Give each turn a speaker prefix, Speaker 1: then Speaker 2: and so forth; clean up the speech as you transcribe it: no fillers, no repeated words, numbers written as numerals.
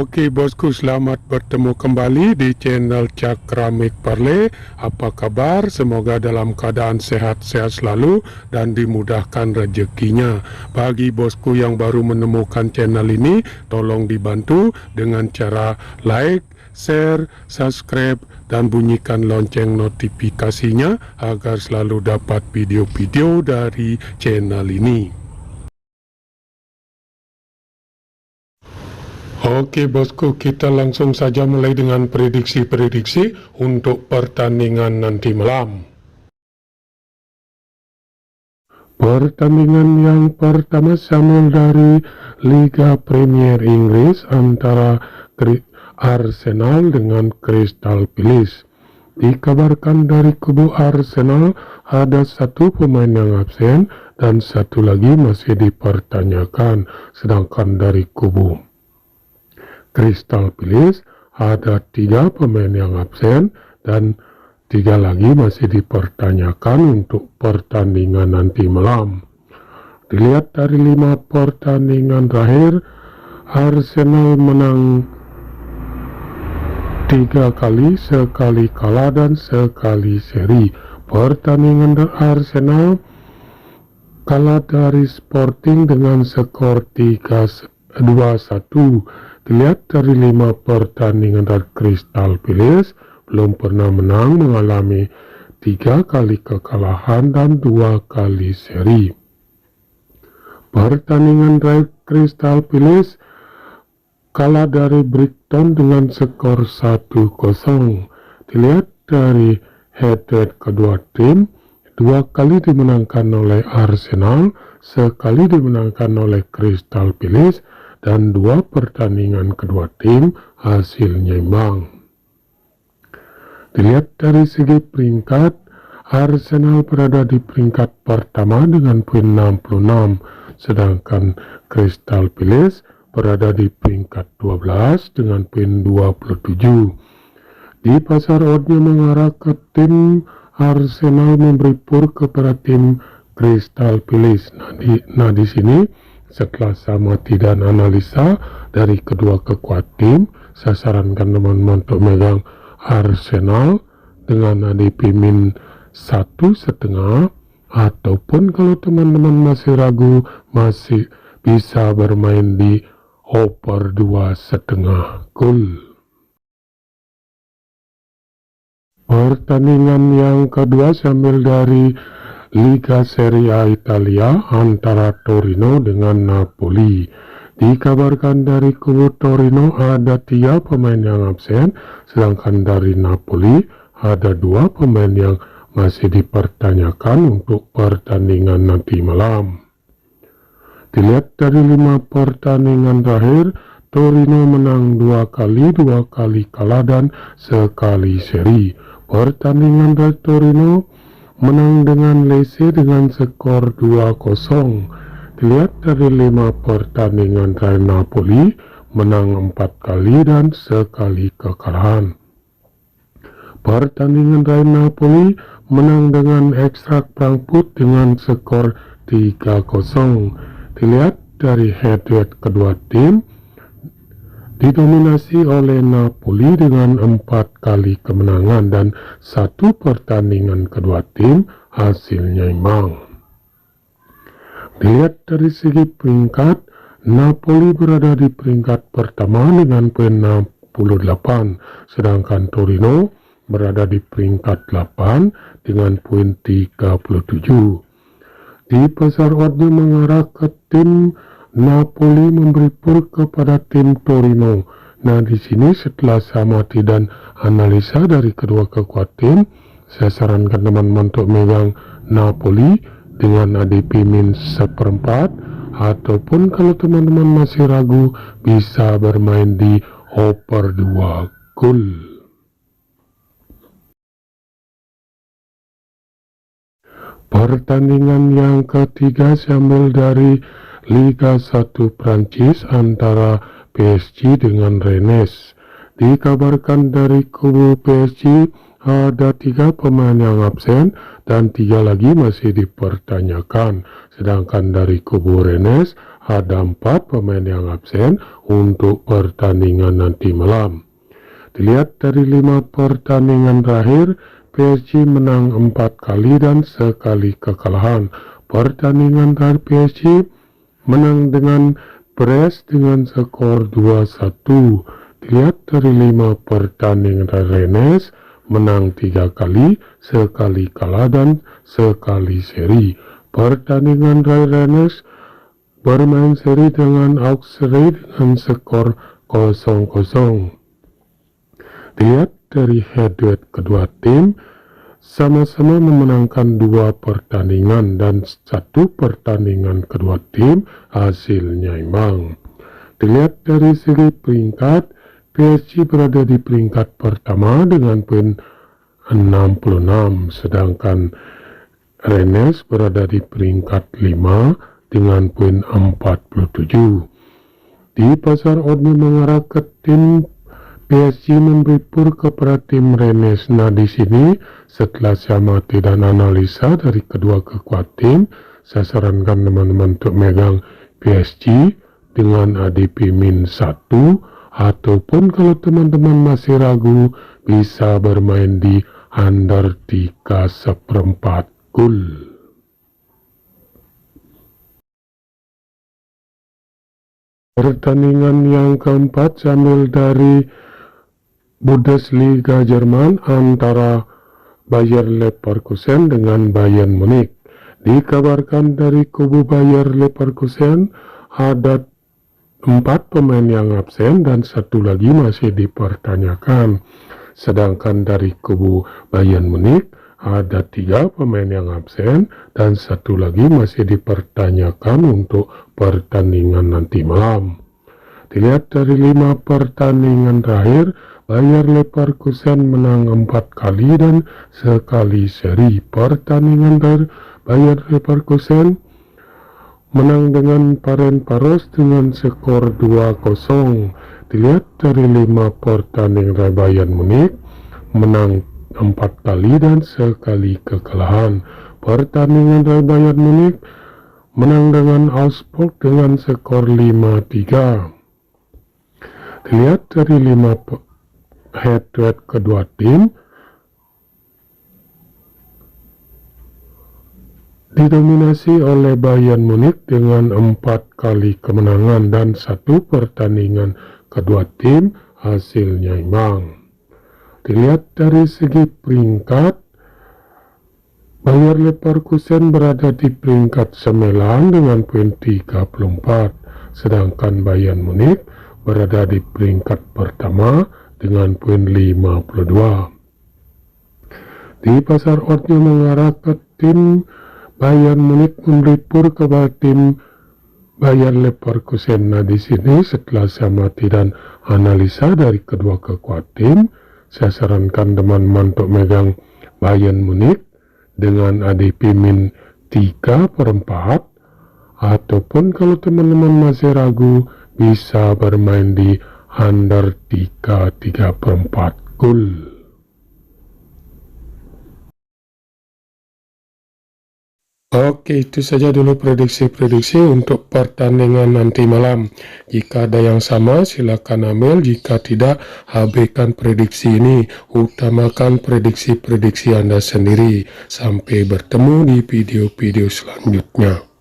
Speaker 1: Oke bosku, selamat bertemu kembali di channel Cakramik Parle. Apa kabar? Semoga dalam keadaan sehat-sehat selalu dan dimudahkan rezekinya. Bagi bosku yang baru menemukan channel ini, tolong dibantu dengan cara like, share, subscribe, dan bunyikan lonceng notifikasinya agar selalu dapat video-video dari channel ini. Oke bosku, kita langsung saja mulai dengan prediksi-prediksi untuk pertandingan nanti malam. Pertandingan yang pertama sama dari Liga Premier Inggris antara Arsenal dengan Crystal Palace. Dikabarkan dari kubu Arsenal ada satu pemain yang absen dan satu lagi masih dipertanyakan, sedangkan dari kubu Crystal Palace ada 3 pemain yang absen dan 3 lagi masih dipertanyakan untuk pertandingan nanti malam. Dilihat dari 5 pertandingan terakhir, Arsenal menang 3 kali, sekali kalah dan sekali seri. Pertandingan Arsenal kalah dari Sporting dengan skor 2-1. Dilihat dari 5 pertandingan dari Crystal Palace, belum pernah menang, mengalami 3 kali kekalahan dan 2 kali seri. Pertandingan dari Crystal Palace kalah dari Brighton dengan skor 1-0. Dilihat dari head-to-head kedua tim, 2 kali dimenangkan oleh Arsenal, sekali dimenangkan oleh Crystal Palace, dan 2 pertandingan kedua tim hasilnya imbang. Dilihat dari segi peringkat, Arsenal berada di peringkat pertama dengan poin 66, sedangkan Crystal Palace berada di peringkat 12 dengan poin 27. Di pasar oddnya mengarah ke tim Arsenal memberi pur kepada tim Crystal Palace. Nah di sini setelah samati dan analisa dari kedua kekuatan tim, saya sarankan teman-teman untuk megang Arsenal dengan ADP min 1,5, ataupun kalau teman-teman masih ragu, masih bisa bermain di over 2,5 gol. Pertandingan yang kedua sambil dari Liga Serie A Italia antara Torino dengan Napoli. Dikabarkan dari kubu Torino ada 3 pemain yang absen, sedangkan dari Napoli ada 2 pemain yang masih dipertanyakan untuk pertandingan nanti malam. Dilihat dari 5 pertandingan terakhir, Torino menang 2 kali, 2 kali kalah dan sekali seri. Pertandingan dari Torino menang dengan lese dengan skor 2-0. Dilihat dari 5 pertandingan terakhir, Napoli menang 4 kali dan sekali kekalahan. Pertandingan terakhir Napoli menang dengan ekstrak Frankfurt dengan skor 3-0. Dilihat dari head-to-head kedua tim, didominasi oleh Napoli dengan 4 kali kemenangan dan 1 pertandingan kedua tim hasilnya imbang. Dilihat dari segi peringkat, Napoli berada di peringkat pertama dengan poin 68, sedangkan Torino berada di peringkat 8 dengan poin 37. Di pasar oddnya mengarah ke tim Napoli memberi pur kepada tim Torino. Nah di sini setelah samati dan analisa dari kedua kekuatan tim, saya sarankan teman-teman untuk megang Napoli dengan ADP min 1/4, ataupun kalau teman-teman masih ragu bisa bermain di over 2 gol. Pertandingan yang ketiga sambil dari Liga 1 Prancis antara PSG dengan Rennes. Dikabarkan dari kubu PSG ada 3 pemain yang absen dan 3 lagi masih dipertanyakan, sedangkan dari kubu Rennes ada 4 pemain yang absen untuk pertandingan nanti malam. Dilihat dari 5 pertandingan terakhir, PSG menang 4 kali dan sekali kekalahan. Pertandingan terakhir PSG menang dengan Brest dengan skor 2-1. Dilihat dari 5 pertandingan terakhir, Rennes menang 3 kali, sekali kalah dan sekali seri. Pertandingan terakhir Rennes bermain seri dengan Auxerre dengan skor 0-0. Dilihat dari head-to-head kedua tim, sama-sama memenangkan 2 pertandingan dan 1 pertandingan kedua tim hasilnya imbang. Dilihat dari segi peringkat, PSG berada di peringkat pertama dengan poin 66, sedangkan Rennes berada di peringkat 5 dengan poin 47. Di pasar odds mengarah ke tim PSG memberi pur kepada tim Rennes. Nah, di sini setelah saya amati dan analisa dari kedua kekuatan tim, saya sarankan teman-teman untuk megang PSG dengan ADP min 1, ataupun kalau teman-teman masih ragu bisa bermain di under 3/4 gol. Pertandingan yang keempat sambil dari Bundesliga Jerman antara Bayer Leverkusen dengan Bayern Munich. Dikabarkan dari kubu Bayer Leverkusen ada 4 pemain yang absen dan 1 lagi masih dipertanyakan. Sedangkan dari kubu Bayern Munich ada 3 pemain yang absen dan 1 lagi masih dipertanyakan untuk pertandingan nanti malam. Dilihat dari 5 pertandingan terakhir, Bayer Leverkusen menang 4 kali dan sekali seri. Pertandingan terakhir Bayer Leverkusen menang dengan Ferencváros dengan skor 2-0. Dilihat dari 5 pertandingan Bayern Munich menang 4 kali dan sekali kekalahan. Pertandingan dari Bayern Munich menang dengan Augsburg dengan skor 5-3. Dilihat dari 5 head-to-head kedua tim, didominasi oleh Bayern Munich dengan 4 kali kemenangan dan 1 pertandingan kedua tim hasilnya imbang. Dilihat dari segi peringkat, Bayer Leverkusen berada di peringkat 9 dengan poin 34, sedangkan Bayern Munich berada di peringkat pertama dengan poin 52. Di pasar oddsnya mengarah ke tim Bayern Munich memberi pur kepada tim Bayer Leverkusen. Nah, di sini setelah saya amati dan analisa dari kedua kekuatan tim, saya sarankan teman-teman untuk megang Bayern Munich dengan ADP min 3/4, ataupun kalau teman-teman masih ragu bisa bermain di under 3/4 gol. Oke, itu saja dulu prediksi-prediksi untuk pertandingan nanti malam. Jika ada yang sama, silakan ambil. Jika tidak, abaikan prediksi ini. Utamakan prediksi-prediksi Anda sendiri. Sampai bertemu di video-video selanjutnya.